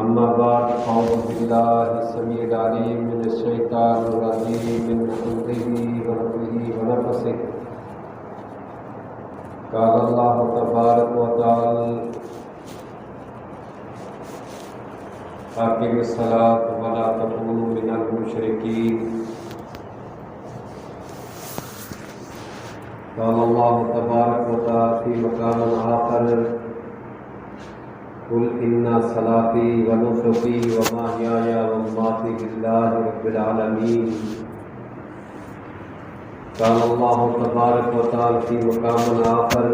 أما بعد أعوذ بالله السميع العليم من الشيطان الرجيم من حمده ونفخه ونفثه قال الله تبارك وتعالى أقم الصلاة ولا تكونوا من المشركين قال الله تبارك وتعالى في مقام آخر قل إن صلاتي ونسكي ومحياي ومماتي لله رب العالمين قال الله تبارك وتعالى في مقام آخر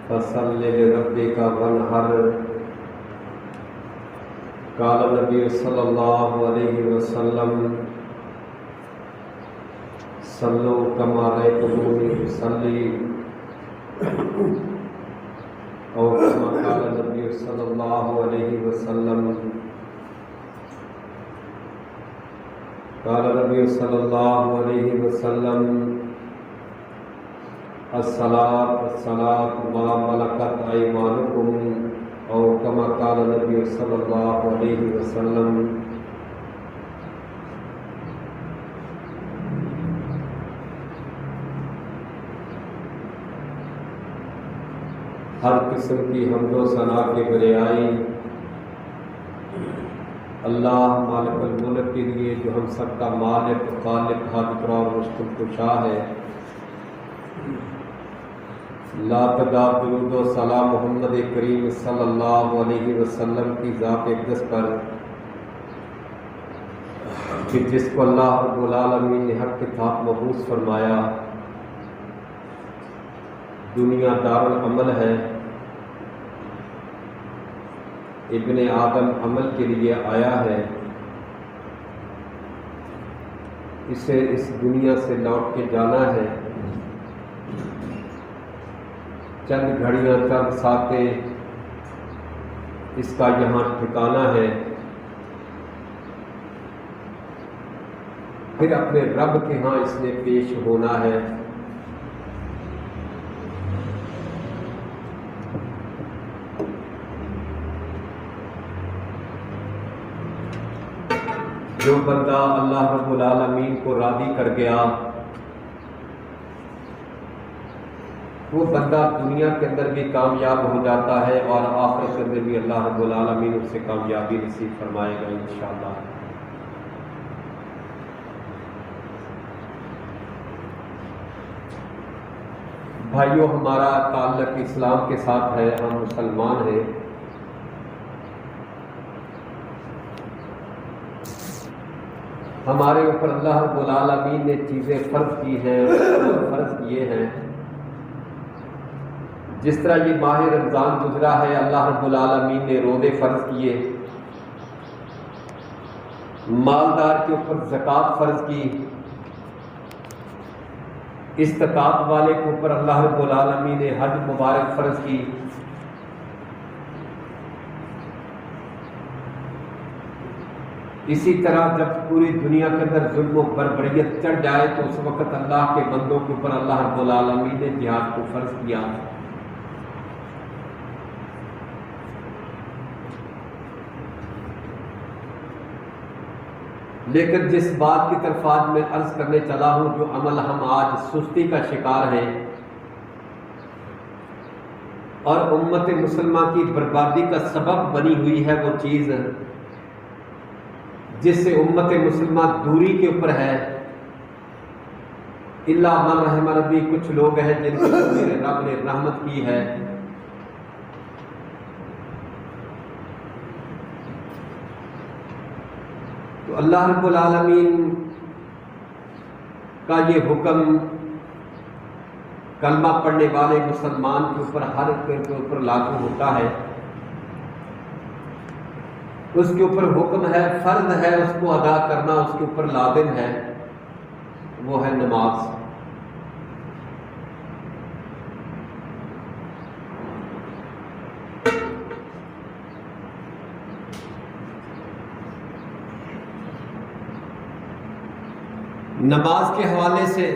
فصل لربك وانحر قال النبي صلى الله عليه وسلم صلوا كما رأيتموني أصلي أو كما قال النبي صلى الله عليه وسلم قال النبي صلى الله عليه وسلم الصلاة ما ملكت أيمانكم أو كما قال النبي صلى الله عليه وسلم ہر قسم کی حمد و ثنا کے بریائی اللہ مالک الملک کے لیے جو ہم سب کا مالک خالق حاضر اور مشکل کشا ہے۔ لا تعداد درود و سلام محمد کریم صلی اللہ علیہ وسلم کی ذات اقدس پر کہ جس کو اللہ رب العالمین نے حق کے ساتھ مبعوث فرمایا۔ دنیا دارالعمل ہے، ابن آدم عمل کے لیے آیا ہے، اسے اس دنیا سے لوٹ کے جانا ہے۔ چند گھڑیاں چند ساتیں اس کا یہاں ٹھکانا ہے، پھر اپنے رب کے ہاں اس نے پیش ہونا ہے۔ جو بندہ اللہ رب العالمین کو راضی کر گیا وہ بندہ دنیا کے اندر بھی کامیاب ہو جاتا ہے اور آخرت کے اندر بھی اللہ رب العالمین اسے کامیابی نصیب فرمائے گا انشاءاللہ۔ بھائیوں، ہمارا تعلق اسلام کے ساتھ ہے، ہم مسلمان ہیں۔ ہمارے اوپر اللہ رب العالمین نے چیزیں فرض کی ہیں، فرض کیے ہیں۔ جس طرح یہ ماہ رمضان گزرا ہے، اللہ رب العالمین نے روزے فرض کیے، مالدار کے اوپر زکوٰۃ فرض کی، استطاعت والے کے اوپر اللہ رب العالمین نے حج مبارک فرض کی۔ اسی طرح جب پوری دنیا کے اندر ظلم و بربریت چڑھ جائے تو اس وقت اللہ کے بندوں کے اوپر اللہ رب العالمین نے جہاد کو فرض کیا۔ لیکن جس بات کی طرف آج میں عرض کرنے چلا ہوں، جو عمل ہم آج سستی کا شکار ہیں اور امت مسلمہ کی بربادی کا سبب بنی ہوئی ہے، وہ چیز جس سے امت مسلمہ دوری کے اوپر ہے۔ الا من رحم ربی، کچھ لوگ ہیں جن کو میرے رب نے رحمت کی ہے۔ تو اللہ رب العالمین کا یہ حکم کلمہ پڑھنے والے مسلمان کے اوپر ہر کے اوپر لاگو ہوتا ہے۔ اس کے اوپر حکم ہے، فرض ہے، اس کو ادا کرنا اس کے اوپر لازم ہے، وہ ہے نماز۔ نماز کے حوالے سے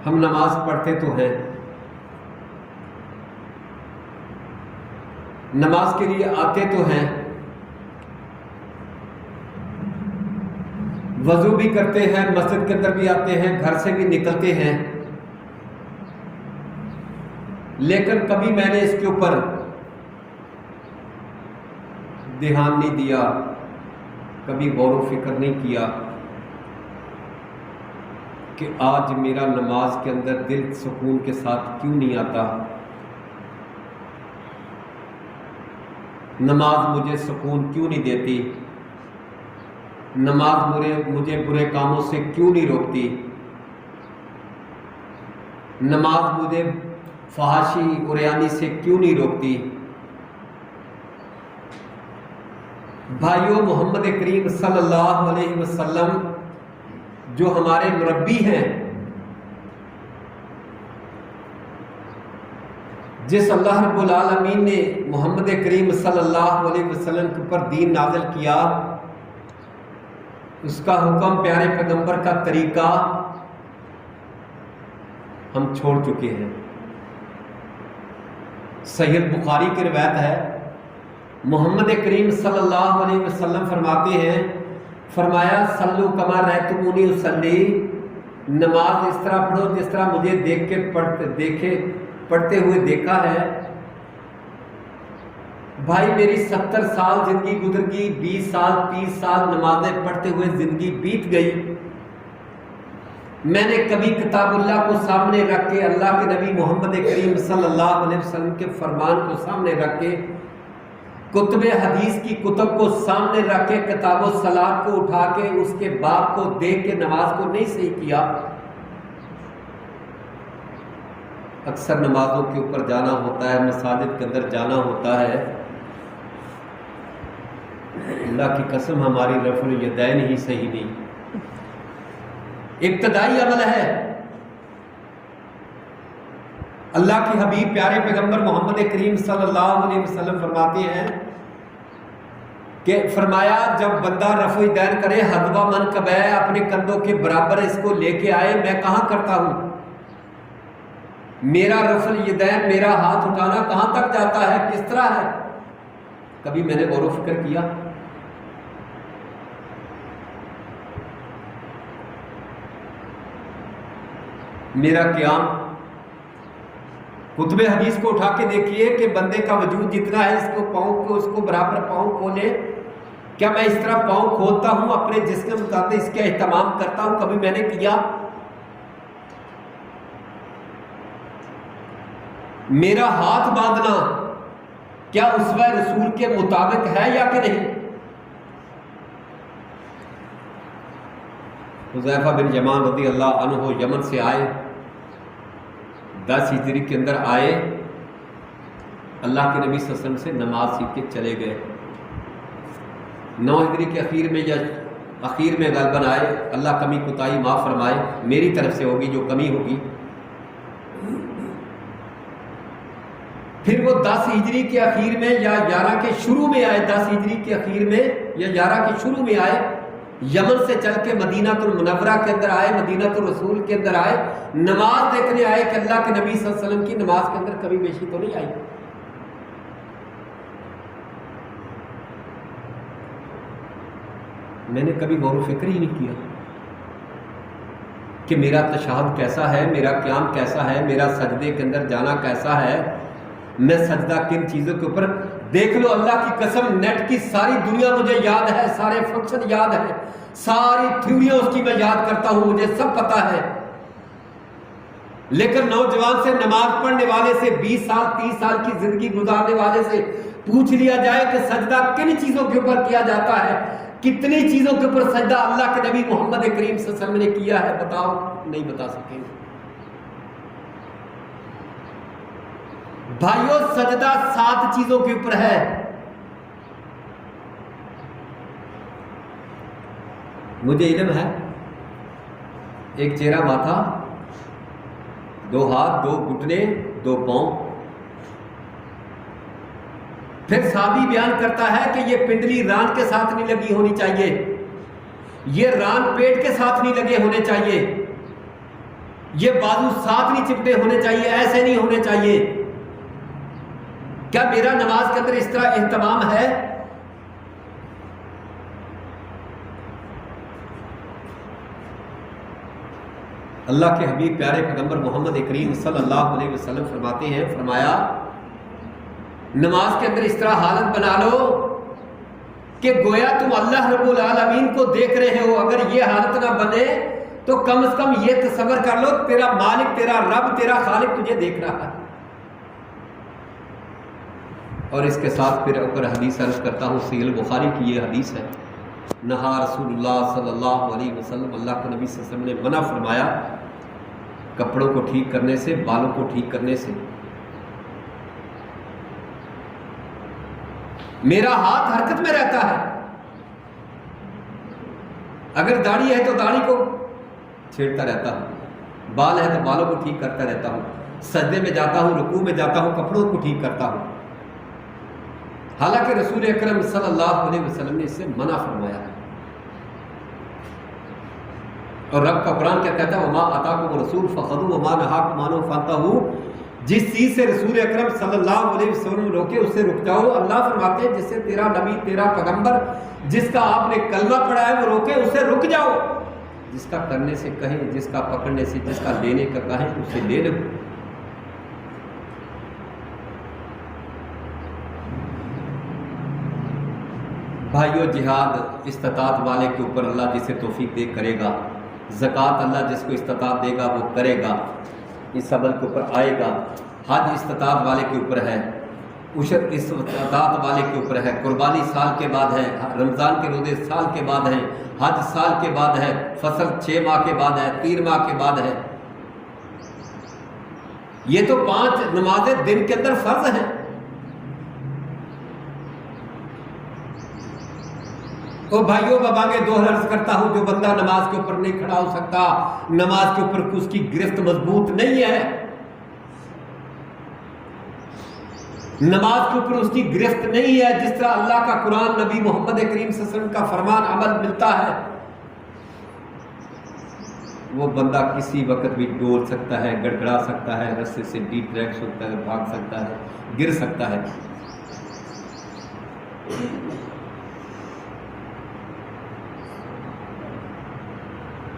ہم نماز پڑھتے تو ہیں، نماز کے لیے آتے تو ہیں، وضو بھی کرتے ہیں، مسجد کے اندر بھی آتے ہیں، گھر سے بھی نکلتے ہیں، لیکن کبھی میں نے اس کے اوپر دھیان نہیں دیا، کبھی غور و فکر نہیں کیا کہ آج میرا نماز کے اندر دل سکون کے ساتھ کیوں نہیں آتا، نماز مجھے سکون کیوں نہیں دیتی، نماز مجھے برے کاموں سے کیوں نہیں روکتی، نماز مجھے فحاشی عریانی سے کیوں نہیں روکتی۔ بھائیوں، محمد کریم صلی اللہ علیہ وسلم جو ہمارے مربی ہیں، جس اللہ رب العالمین نے محمد کریم صلی اللہ علیہ وسلم کے اوپر دین نازل کیا، اس کا حکم، پیارے پیغمبر کا طریقہ ہم چھوڑ چکے ہیں۔ صحیح بخاری کی روایت ہے، محمد کریم صلی اللہ علیہ وسلم فرماتے ہیں، فرمایا صلو کما رأیتمونی اصلی، نماز اس طرح پڑھو جس طرح مجھے پڑھتے ہوئے دیکھا ہے۔ بھائی، میری 70 سال زندگی گزر گئی، 20 سال 30 سال نمازیں پڑھتے ہوئے زندگی بیت گئی، میں نے کبھی کتاب اللہ کو سامنے رکھ کے، اللہ کے نبی محمد کریم صلی اللہ علیہ وسلم کے فرمان کو سامنے رکھ کے، کتب حدیث کی کتب کو سامنے رکھ کے، کتاب و صلاۃ کو اٹھا کے، اس کے باب کو دیکھ کے نماز کو نہیں صحیح کیا۔ اکثر نمازوں کے اوپر جانا ہوتا ہے، مساجد کے اندر جانا ہوتا ہے، اللہ کی قسم ہماری رفع الیدین ہی صحیح نہیں، ابتدائی عمل ہے۔ اللہ کے حبیب پیارے پیغمبر محمد کریم صلی اللہ علیہ وسلم فرماتے ہیں کہ فرمایا جب بندہ رفع الیدین کرے، حذو منکبہ، اپنے کندھوں کے برابر اس کو لے کے آئے، میں کہاں کرتا ہوں؟ میرا رفع الیدین، میرا ہاتھ اٹھانا کہاں تک جاتا ہے، کس طرح ہے؟ کبھی میں نے غور و فکر کیا؟ میرا قیام، کتب حدیث کو اٹھا کے دیکھیے کہ بندے کا وجود جتنا ہے، اس کو پاؤں کو، اس کو برابر پاؤں کھولے، کیا میں اس طرح پاؤں کھولتا ہوں، اپنے جسم کے مطابق اس کا اہتمام کرتا ہوں؟ کبھی میں نے کیا؟ میرا ہاتھ باندھنا کیا اسوہ رسول کے مطابق ہے یا کہ نہیں؟ حذیفہ بن یمان رضی اللہ عنہ یمن سے آئے، 10 ہجری کے اندر آئے، اللہ کے نبی صلی اللہ علیہ وسلم سے نماز سیکھ کے چلے گئے، 9 ہجری کے اخیر میں غالباً آئے، اللہ کمی کوتاہی معاف فرمائے، میری طرف سے ہوگی جو کمی ہوگی۔ پھر وہ 10 ہجری کے اخیر میں یا 11 کے شروع میں آئے، 10 ہجری کے اخیر میں یا 11 کے شروع میں آئے، یمن سے چل کے مدینہ المنورہ کے اندر آئے، مدینہ الرسول کے اندر آئے، نماز دیکھنے آئے کہ اللہ کے نبی صلی اللہ علیہ وسلم کی نماز کے اندر کمی بیشی تو نہیں آئی۔ میں نے کبھی غور و فکر ہی نہیں کیا کہ میرا تشہد کیسا ہے، میرا قیام کیسا ہے، میرا سجدے کے اندر جانا کیسا ہے، میں سجدہ کن چیزوں کے اوپر۔ دیکھ لو، اللہ کی قسم، نیٹ کی ساری دنیا مجھے یاد ہے، سارے فنکشن یاد ہے، ساری تھیوریاں اس کی میں یاد کرتا ہوں، مجھے سب پتا ہے، لیکن نوجوان سے، نماز پڑھنے والے سے، 20 سال 30 سال کی زندگی گزارنے والے سے پوچھ لیا جائے کہ سجدہ کن چیزوں کے اوپر کیا جاتا ہے، کتنی چیزوں کے اوپر سجدہ اللہ کے نبی محمد کریم صلی اللہ علیہ وسلم نے کیا ہے، بتاؤ؟ نہیں بتا سکیں گے۔ بھائیو، سجدہ 7 چیزوں کے اوپر ہے۔ مجھے علم ہے، ایک چہرہ ماتھا، 2 ہاتھ، 2 گھٹنے، 2 پاؤں۔ پھر صحابی بیان کرتا ہے کہ یہ پنڈلی ران کے ساتھ نہیں لگی ہونی چاہیے، یہ ران پیٹ کے ساتھ نہیں لگے ہونے چاہیے، یہ بازو ساتھ نہیں چپٹے ہونے چاہیے، ایسے نہیں ہونے چاہیے۔ کیا میرا نماز کے اندر اس طرح اہتمام ہے؟ اللہ کے حبیب پیارے پیغمبر محمد کریم صلی اللہ علیہ وسلم فرماتے ہیں، فرمایا نماز کے اندر اس طرح حالت بنا لو کہ گویا تم اللہ رب العالمین کو دیکھ رہے ہو۔ اگر یہ حالت نہ بنے تو کم از کم یہ تصور کر لو تیرا مالک، تیرا رب، تیرا خالق تجھے دیکھ رہا ہے۔ اور اس کے ساتھ پھر اوپر حدیث عرض کرتا ہوں، صحیح البخاری کی یہ حدیث ہے، نہا رسول اللہ صلی اللہ علیہ وسلم، اللہ کے نبی صلی اللہ علیہ وسلم نے منع فرمایا کپڑوں کو ٹھیک کرنے سے، بالوں کو ٹھیک کرنے سے۔ میرا ہاتھ حرکت میں رہتا ہے، اگر داڑھی ہے تو داڑھی کو چھیڑتا رہتا ہوں، بال ہے تو بالوں کو ٹھیک کرتا رہتا ہوں، سجدے میں جاتا ہوں، رکوع میں جاتا ہوں، کپڑوں کو ٹھیک کرتا ہوں۔ حالانکہ رسول اکرم صلی اللہ علیہ وسلم نے اس سے منع فرمایا ہے۔ اور رب کا قرآن کیا کہتا ہے، وما آتاکم الرسول فخذوہ وما نہاکم عنہ فانتہوا، جس چیز سے رسول اکرم صلی اللہ علیہ وسلم روکے اس سے رک جاؤ۔ اللہ فرماتے ہیں جس سے تیرا نبی، تیرا پیغمبر، جس کا آپ نے کلمہ پڑھا ہے وہ روکے اس سے رک جاؤ، جس کا کرنے سے کہیں، جس کا پکڑنے سے، جس کا لینے کا کہیں اس سے لے لو۔ بھائیو، جہاد استطاعت والے کے اوپر اللہ جسے توفیق دے کرے گا، زکوٰۃ اللہ جس کو استطاعت دے گا وہ کرے گا، اس عمل کے اوپر آئے گا۔ حج استطاعت والے کے اوپر ہے، عشر استطاعت والے کے اوپر ہے، قربانی سال کے بعد ہے، رمضان کے روزے سال کے بعد ہیں، حج سال کے بعد ہے، فصل 6 ماہ کے بعد ہے، 3 ماہ کے بعد ہے۔ یہ تو 5 نمازیں دن کے اندر فرض ہیں۔ اور بھائیوں، بابانگے دوہر عرض کرتا ہوں، جو بندہ نماز کے اوپر نہیں کھڑا ہو سکتا، نماز کے اوپر اس کی گرفت مضبوط نہیں ہے، نماز کے اوپر اس کی گرفت نہیں ہے، جس طرح اللہ کا قرآن، نبی محمد کریم صلی اللہ علیہ وسلم کا فرمان عمل ملتا ہے، وہ بندہ کسی وقت بھی ڈول سکتا ہے، گڑگڑا سکتا ہے، رستے سے ڈیپ ریکٹ سکتا ہے، بھاگ سکتا ہے، گر سکتا ہے۔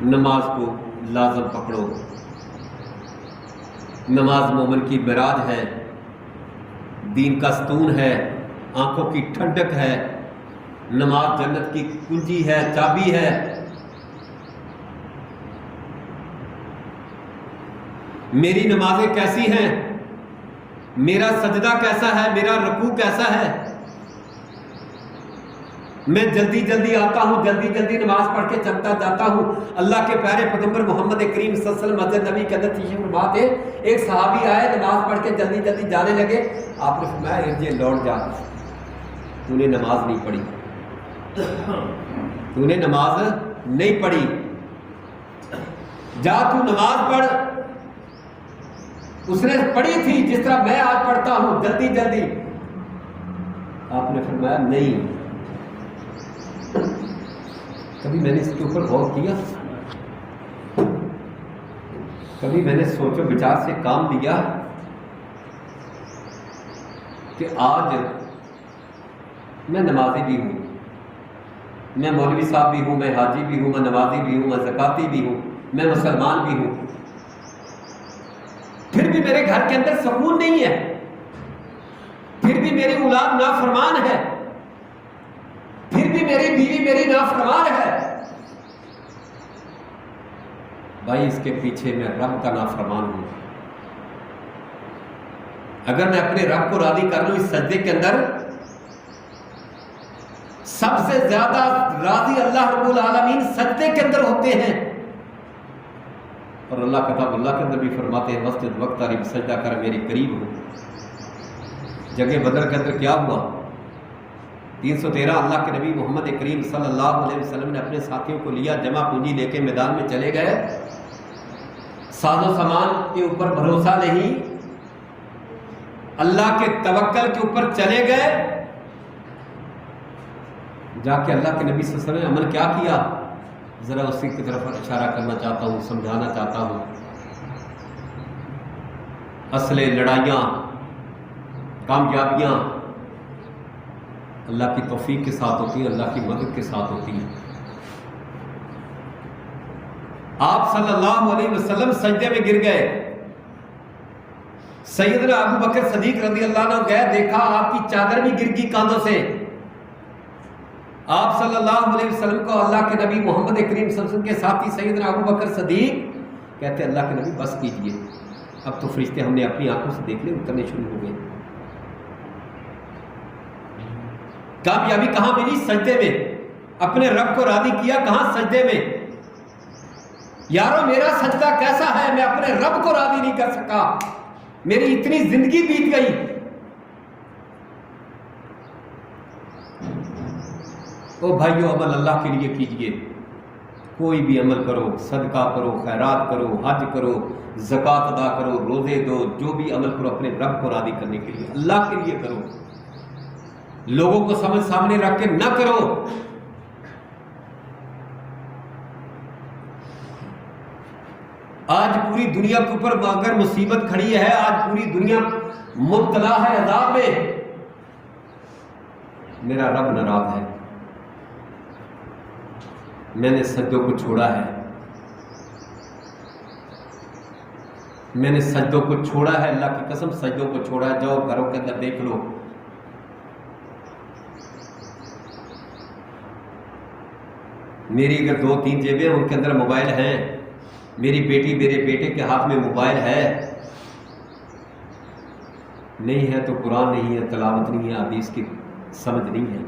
نماز کو لازم پکڑو، نماز مومن کی معراج ہے، دین کا ستون ہے، آنکھوں کی ٹھنڈک ہے، نماز جنت کی کنجی ہے، چابی ہے۔ میری نمازیں کیسی ہیں، میرا سجدہ کیسا ہے، میرا رکوع کیسا ہے؟ میں جلدی جلدی آتا ہوں، جلدی جلدی نماز پڑھ کے چلتا جاتا ہوں۔ اللہ کے پیارے پیغمبر محمد کریم صلی اللہ علیہ وسلم مسجد نبی کے اندر تشریف فرما تھے، ایک صحابی آئے، نماز پڑھ کے جلدی جلدی جانے لگے، آپ نے فرمایا ارجع، لوٹ جا، تو نے نماز نہیں پڑھی، تو نے نماز نہیں پڑھی، جا تو نماز پڑھ۔ اس نے پڑھی تھی جس طرح میں آج پڑھتا ہوں، جلدی جلدی۔ آپ نے فرمایا نہیں۔ کبھی میں نے اس کے اوپر غور کیا، کبھی میں نے سوچ و بچار سے کام لیا کہ آج میں نمازی بھی ہوں، میں مولوی صاحب بھی ہوں، میں حاجی بھی ہوں، میں نمازی بھی ہوں، میں زکاتی بھی ہوں، میں مسلمان بھی ہوں، پھر بھی میرے گھر کے اندر سکون نہیں ہے، پھر بھی میری اولاد نافرمان ہے، پھر بھی میری بیوی میری نافرمان ہے۔ بھائی، اس کے پیچھے میں رب کا نافرمان ہوں۔ اگر میں اپنے رب کو راضی کر لوں اس سجدے کے اندر، سب سے زیادہ راضی اللہ رب العالمین سجدے کے اندر ہوتے ہیں۔ اور اللہ کتاب اللہ کے اندر بھی فرماتے ہیں مسجد وقت آری سجدہ کر میرے قریب ہو۔ جگہ بدر کے اندر کیا ہوا؟ 313 اللہ کے نبی محمد کریم صلی اللہ علیہ وسلم نے اپنے ساتھیوں کو لیا، جمع پونجی لے کے میدان میں چلے گئے، ساز و سامان کے اوپر بھروسہ نہیں، اللہ کے توکل کے اوپر چلے گئے۔ جا کے اللہ کے نبی صلی اللہ علیہ وسلم نے عمل کیا کیا؟ ذرا اسی کی طرف اشارہ کرنا چاہتا ہوں، سمجھانا چاہتا ہوں۔ اسلحے، لڑائیاں، کامیابیاں اللہ کی توفیق کے ساتھ ہوتی ہیں، اللہ کی مدد کے ساتھ ہوتی ہیں۔ آپ صلی اللہ علیہ وسلم سجدے میں گر گئے، سیدنا ابو بکر صدیق رضی اللہ عنہ گئے، دیکھا آپ کی چادر بھی گر گئی کاندھوں سے۔ آپ صلی اللہ علیہ وسلم کو اللہ کے نبی محمد کریم صلی اللہ علیہ وسلم کے ساتھی سیدنا ابو بکر صدیق کہتے ہیں اللہ کے نبی بس کیجئے، اب تو فرشتے ہم نے اپنی آنکھوں سے دیکھ لے اترنے شروع ہو گئے۔ کامیابی کہاں ملی؟ سجدے میں۔ اپنے رب کو راضی کیا کہاں؟ سجدے میں۔ یارو میرا سجدہ کیسا ہے، میں اپنے رب کو راضی نہیں کر سکا، میری اتنی زندگی بیت گئی۔ او بھائیو، عمل اللہ کے لیے کیجئے، کوئی بھی عمل کرو، صدقہ کرو، خیرات کرو، حج کرو، زکوٰۃ ادا کرو، روزے دو، جو بھی عمل کرو اپنے رب کو راضی کرنے کے لیے، اللہ کے لیے کرو، لوگوں کو سمجھ سامنے رکھ کے نہ کرو۔ آج پوری دنیا کے اوپر اگر مصیبت کھڑی ہے، آج پوری دنیا مبتلا ہے عذاب میں، میرا رب ناراض ہے، میں نے سجدوں کو چھوڑا ہے، میں نے سجدوں کو چھوڑا ہے، اللہ کی قسم سجدوں کو چھوڑا ہے۔ جاؤ گھروں کے اندر دیکھ لو، میری اگر 2-3 جیبیں ان کے اندر موبائل ہیں، میری بیٹی میرے بیٹے کے ہاتھ میں موبائل ہے، نہیں ہے تو قرآن نہیں ہے، تلاوت نہیں ہے، حدیث کی سمجھ نہیں ہے۔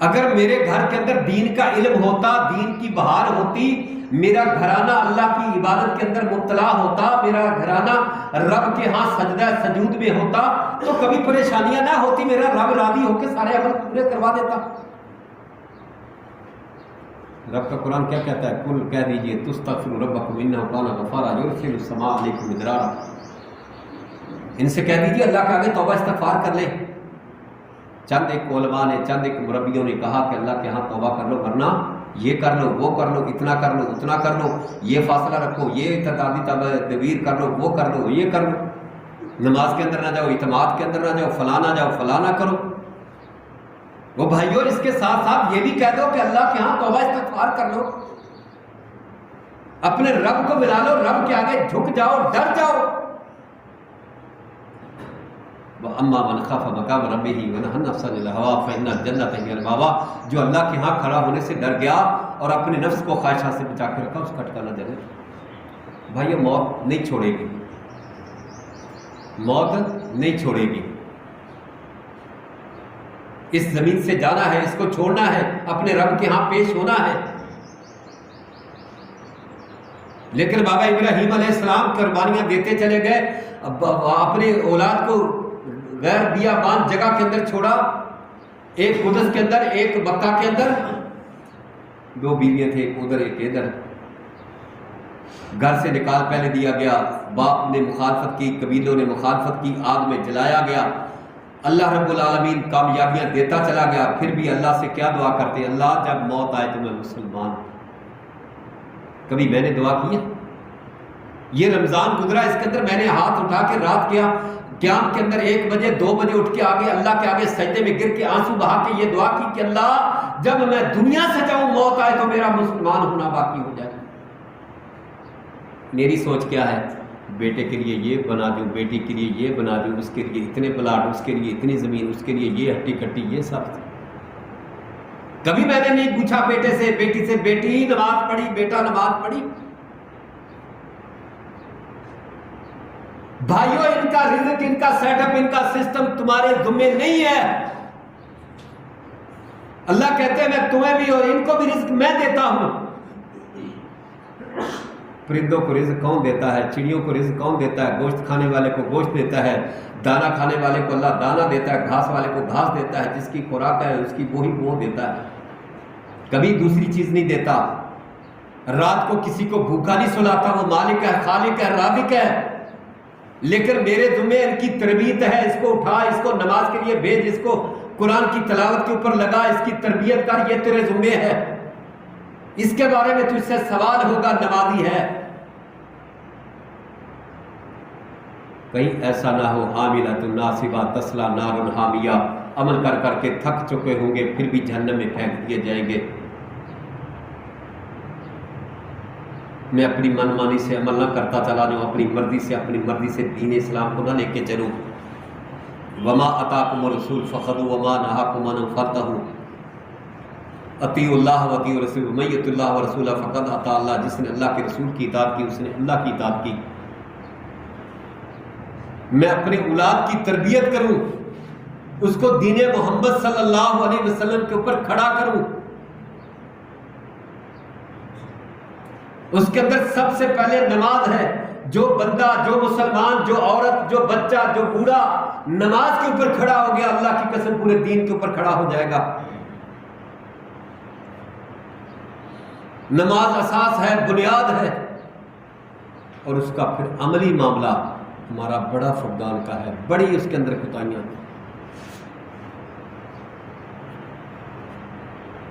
اگر میرے گھر کے اندر دین کا علم ہوتا، دین کی بہار ہوتی، میرا گھرانہ اللہ کی عبادت کے اندر مبتلا ہوتا، میرا گھرانہ رب کے ہاں سجدہ سجود میں ہوتا، تو کبھی پریشانیاں نہ ہوتی، میرا رب راضی ہو کے سارے عمل پورے کروا دیتا۔ رب کا قرآن کیا کہتا ہے؟ کل کہہ دیجئے تستغفروا ربکم انہ کان غفارا یرسل السماء علیکم مدرارا، ان سے کہہ دیجئے اللہ کے آگے توبہ استغفار کر لیں۔ چند ایک علماء نے، چند ایک مربیوں نے کہا کہ اللہ کے ہاں توبہ کر لو، ورنہ یہ کر لو، وہ کر لو، اتنا کر لو، اتنا کر لو، یہ فاصلہ رکھو، یہ تعدادی تدبیر کر لو، وہ کر لو، یہ کر لو، نماز کے اندر نہ جاؤ، اعتماد کے اندر نہ جاؤ، فلاں نہ جاؤ، فلاں نہ کرو۔ وہ بھائیو، اس کے ساتھ ساتھ یہ بھی کہہ دو کہ اللہ کے ہاں توبہ استغفار کر لو، اپنے رب کو ملا لو، رب کے آگے جھک جاؤ، ڈر جاؤ۔ وَأَمَّا مَنْ خَافَ مَقَامَ رَبِّهِ وَنَهَى النَّفْسَ عَنِ الْهَوَىٰ فَإِنَّ الْجَنَّةَ هِيَ الْمَأْوَىٰ، جو اللہ کے ہاں کھڑا ہونے سے ڈر گیا اور اپنے نفس کو خواہشات سے بچا کے رکھا، اس کا ٹھکانہ جنت۔ بھائی، موت نہیں چھوڑے گی، موت نہیں چھوڑے گی، اس زمین سے جانا ہے، اس کو چھوڑنا ہے، اپنے رب کے ہاں پیش ہونا ہے۔ لیکن بابا ابراہیم علیہ السلام قربانیاں دیتے چلے گئے، اپنے اولاد کو غیر بیابان جگہ کے اندر چھوڑا، ایک قدس کے اندر، ایک مکہ کے اندر، 2 بیویاں تھے، ایک ادھر ایک ادھر، گھر سے نکال پہلے دیا گیا، باپ نے مخالفت کی، قبیلوں نے مخالفت کی، آگ میں جلایا گیا، اللہ رب العالمین کامیابیاں دیتا چلا گیا، پھر بھی اللہ سے کیا دعا کرتے؟ اللہ جب موت آئے تو میں مسلمان۔ کبھی میں نے دعا کی ہے؟ یہ رمضان گزرا، اس کے اندر میں نے ہاتھ اٹھا کے رات کیا قیام کے اندر 1 بجے 2 بجے اٹھ کے آگے اللہ کے آگے سجدے میں گر کے آنسو بہا کے یہ دعا کی کہ اللہ جب میں دنیا سے جاؤں، موت آئے تو میرا مسلمان ہونا باقی ہو جائے۔ میری سوچ کیا ہے؟ بیٹے کے لیے یہ بنا دوں، بیٹی کے لیے یہ بنا دوں، اس کے لیے اتنے پلاٹ، اس کے لیے اتنی زمین، اس کے لیے یہ ہٹی کٹی، یہ سب۔ کبھی میں نے نہیں پوچھا بیٹے سے، بیٹی سے، بیٹی نماز پڑھی، بیٹا نماز پڑھی؟ بھائیو، ان کا رزق، ان کا سیٹ اپ، ان کا سسٹم تمہارے ذمہ نہیں ہے۔ اللہ کہتے ہیں میں تمہیں بھی اور ان کو بھی رزق میں دیتا ہوں۔ پرندوں کو رزق کون دیتا ہے؟ چڑیوں کو رزق کون دیتا ہے؟ گوشت کھانے والے کو گوشت دیتا ہے، دانا کھانے والے کو اللہ دانا دیتا ہے، گھاس والے کو گھاس دیتا ہے، جس کی خوراک ہے اس کی وہی وہ دیتا ہے، کبھی دوسری چیز نہیں دیتا۔ رات کو کسی کو بھوکا نہیں سلاتا، وہ مالک ہے، خالق ہے، رازق ہے۔ لیکن میرے ذمہ ان کی تربیت ہے، اس کو اٹھا، اس کو نماز کے لیے بھیج، اس کو قرآن کی تلاوت کے اوپر لگا، اس کی تربیت کر، یہ تیرے ذمہ ہے، اس کے بارے میں تجھ سے سوال ہوگا، نمازی ہے۔ کہیں ایسا نہ ہو عاملۃ ناصبہ تصلی نار حامیہ، عمل کر کر کے تھک چکے ہوں گے پھر بھی جہنم میں پھینک دیے جائیں گے۔ میں اپنی من مانی سے عمل نہ کرتا چلا جاؤں، اپنی مرضی سے دین اسلام کو نہ لے کے چلوں۔ وما اتاکم الرسول فخذوا وما نہاکم عنہ فانتہوا، اطیعوا اللہ واطیعوا الرسول ومن یطع اللہ ورسولہ فقد اطاع اللہ، جس نے اللہ کے رسول کی اطاعت کی اس نے اللہ کی اطاعت کی۔ میں اپنے اولاد کی تربیت کروں، اس کو دین محمد صلی اللہ علیہ وسلم کے اوپر کھڑا کروں، اس کے اندر سب سے پہلے نماز ہے۔ جو بندہ، جو مسلمان، جو عورت، جو بچہ، جو بوڑھا نماز کے اوپر کھڑا ہو گیا، اللہ کی قسم پورے دین کے اوپر کھڑا ہو جائے گا۔ نماز اساس ہے، بنیاد ہے، اور اس کا پھر عملی معاملہ ہمارا بڑا فقدان کا ہے، بڑی اس کے اندر کوتاہیاں ہیں۔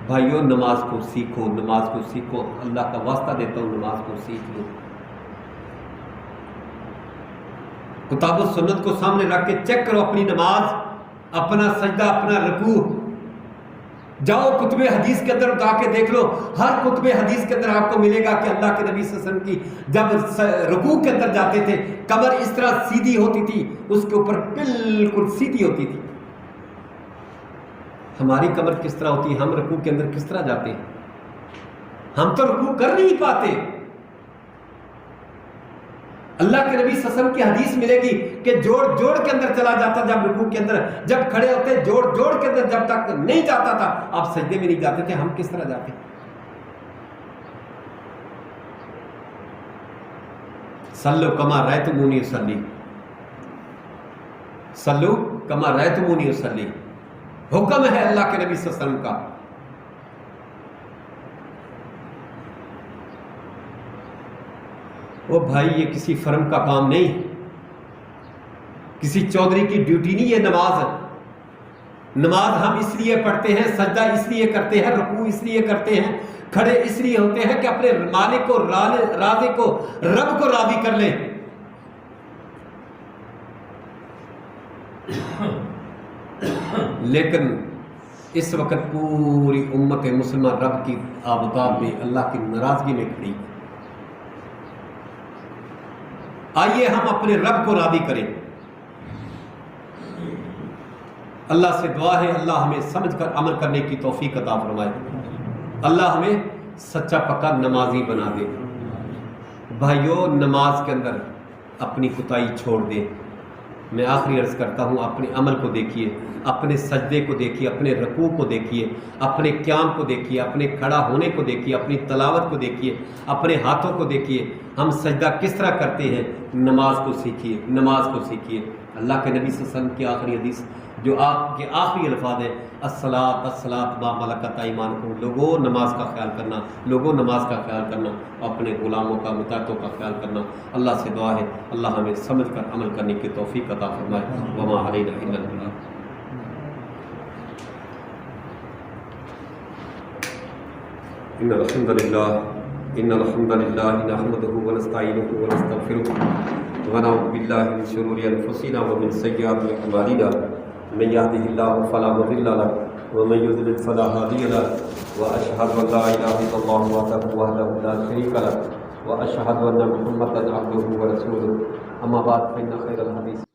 بھائیو نماز کو سیکھو، نماز کو سیکھو، اللہ کا واسطہ دیتا ہوں نماز کو سیکھ لو۔ کتاب و سنت کو سامنے رکھ کے چیک کرو اپنی نماز، اپنا سجدہ، اپنا رکوع۔ جاؤ کتب حدیث کے اندر اٹھا کے دیکھ لو، ہر کتب حدیث کے اندر آپ کو ملے گا کہ اللہ کے نبی صلی اللہ علیہ وسلم کی جب رکوع کے اندر جاتے تھے کمر اس طرح سیدھی ہوتی تھی، اس کے اوپر بالکل سیدھی ہوتی تھی۔ ہماری کمر کس طرح ہوتی ہے؟ ہم رکوع کے اندر کس طرح جاتے ہیں؟ ہم تو رکوع کر نہیں پاتے۔ اللہ کے نبی صلی اللہ علیہ وسلم کی حدیث ملے گی کہ جوڑ جوڑ کے اندر چلا جاتا جب رکوع کے اندر، جب کھڑے ہوتے جوڑ جوڑ کے اندر جب تک نہیں جاتا تھا، آپ سجدے میں نہیں جاتے تھے۔ ہم کس طرح جاتے؟ صلو کما رأیتمونی اصلی، صلو کما رأیتمونی اصلی، حکم ہے اللہ کے نبی صلی اللہ علیہ وسلم کا۔ وہ بھائی یہ کسی فرم کا کام نہیں، کسی چودھری کی ڈیوٹی نہیں، یہ نماز ہے۔ نماز ہم اس لیے پڑھتے ہیں، سجدہ اس لیے کرتے ہیں، رکوع اس لیے کرتے ہیں، کھڑے اس لیے ہوتے ہیں کہ اپنے مالک کو، رازق کو، رب کو راضی کر لیں۔ لیکن اس وقت پوری امت مسلمہ رب کی آبداب میں، اللہ کی ناراضگی میں کھڑی۔ آئیے ہم اپنے رب کو راضی کریں۔ اللہ سے دعا ہے اللہ ہمیں سمجھ کر عمل کرنے کی توفیق عطا فرمائے، اللہ ہمیں سچا پکا نمازی بنا دے۔ بھائیو نماز کے اندر اپنی کوتاہی چھوڑ دیں۔ میں آخری عرض کرتا ہوں، اپنے عمل کو دیکھیے، اپنے سجدے کو دیکھیے، اپنے رکوع کو دیکھیے، اپنے قیام کو دیکھیے، اپنے کھڑا ہونے کو دیکھیے، اپنی تلاوت کو دیکھیے، اپنے ہاتھوں کو دیکھیے۔ ہم سجدہ کس طرح کرتے ہیں؟ نماز کو سیکھیے، نماز کو سیکھیے۔ اللہ کے نبی صلی اللہ علیہ وسلم کی آخری حدیث جو آپ کے آخری الفاظ ہیں، الصلاۃ الصلاۃ ما ملکت ایمانکم، لوگوں نماز کا خیال کرنا، لوگوں نماز کا خیال کرنا، اپنے غلاموں کا، متحدوں کا خیال کرنا۔ اللہ سے دعا ہے اللہ ہمیں سمجھ کر عمل کرنے کی توفیق عطا فرمائے۔ وما علینا الا البلاغ۔ ان الحمد للہ نحمده ونستعینه ونستغفره ونعوذ باللہ من شرور انفسنا ومن سیئات اعمالنا، من يهده الله فلا مضل له ومن يضلل فلا هادي له، واشهد ان لا اله الا الله وحده لا شريك له، واشهد ان محمدا عبده ورسوله، اما بعد فان خير الحديث